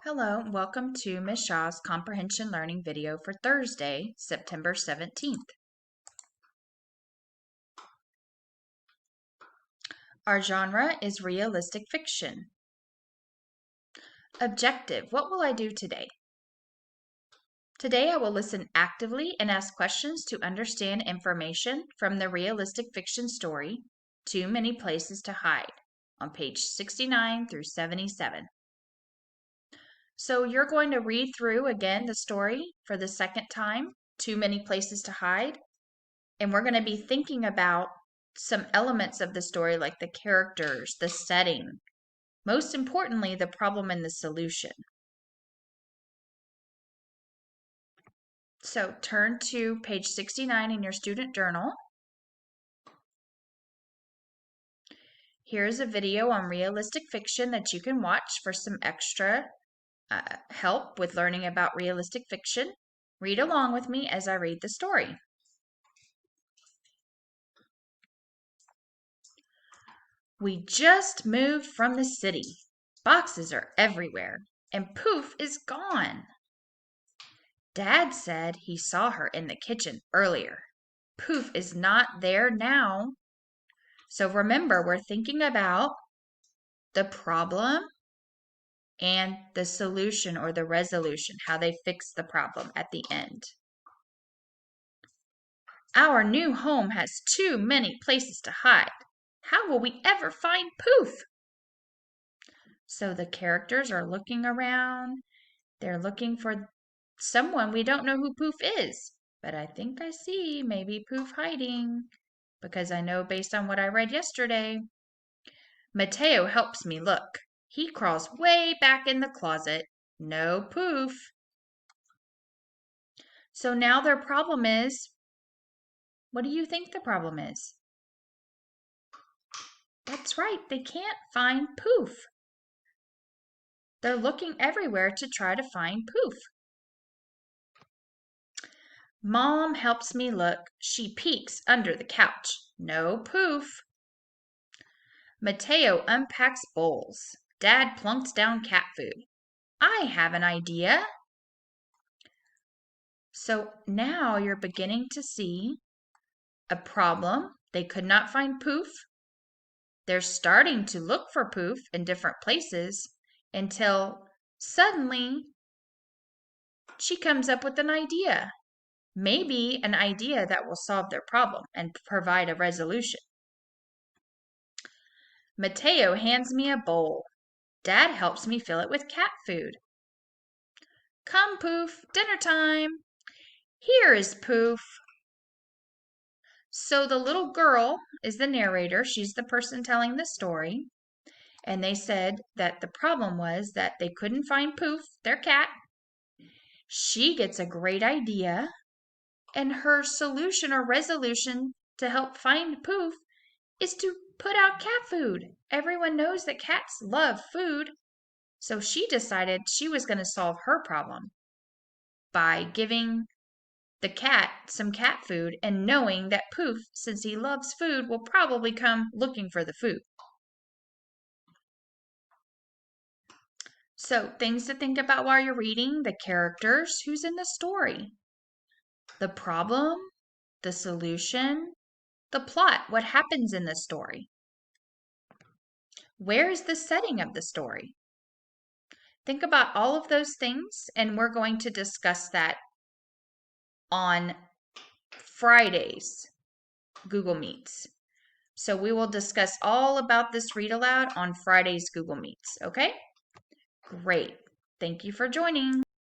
Hello, and welcome to Ms. Shaw's Comprehension Learning video for Thursday, September 17th. Our genre is realistic fiction. Objective: what will I do today? Today I will listen actively and ask questions to understand information from the realistic fiction story, Too Many Places to Hide, on page 69 through 77. So you're going to read through again the story for the second time, Too Many Places to Hide. And we're going to be thinking about some elements of the story like the characters, the setting, most importantly, the problem and the solution. So turn to page 69 in your student journal. Here's a video on realistic fiction that you can watch for some extra help with learning about realistic fiction. Read along with me as I read the story. We just moved from the city. Boxes are everywhere, and Poof is gone. Dad said he saw her in the kitchen earlier. Poof is not there now. So remember, we're thinking about the problem and the solution or the resolution, how they fix the problem at the end. Our new home has too many places to hide. How will we ever find Poof? So the characters are looking around. They're looking for someone. We don't know who Poof is, but I think I see maybe Poof hiding because I know based on what I read yesterday. Mateo helps me look. He crawls way back in the closet. No Poof. So now their problem is, what do you think the problem is? That's right, they can't find Poof. They're looking everywhere to try to find Poof. Mom helps me look. She peeks under the couch. No Poof. Mateo unpacks bowls. Dad plunks down cat food. I have an idea. So now you're beginning to see a problem. They could not find Poof. They're starting to look for Poof in different places until suddenly she comes up with an idea. Maybe an idea that will solve their problem and provide a resolution. Mateo hands me a bowl. Dad helps me fill it with cat food. Come, Poof, dinner time. Here is Poof. So the little girl is the narrator. She's the person telling the story. And they said that the problem was that they couldn't find Poof, their cat. She gets a great idea. And her solution or resolution to help find Poof is to put out cat food. Everyone knows that cats love food. So she decided she was going to solve her problem by giving the cat some cat food and knowing that Poof, since he loves food, will probably come looking for the food. So things to think about while you're reading: the characters, who's in the story, the problem, the solution, the plot, what happens in the story. Where is the setting of the story? Think about all of those things, and we're going to discuss that on Friday's Google Meets. So we will discuss all about this read aloud on Friday's Google Meets, okay? Great. Thank you for joining.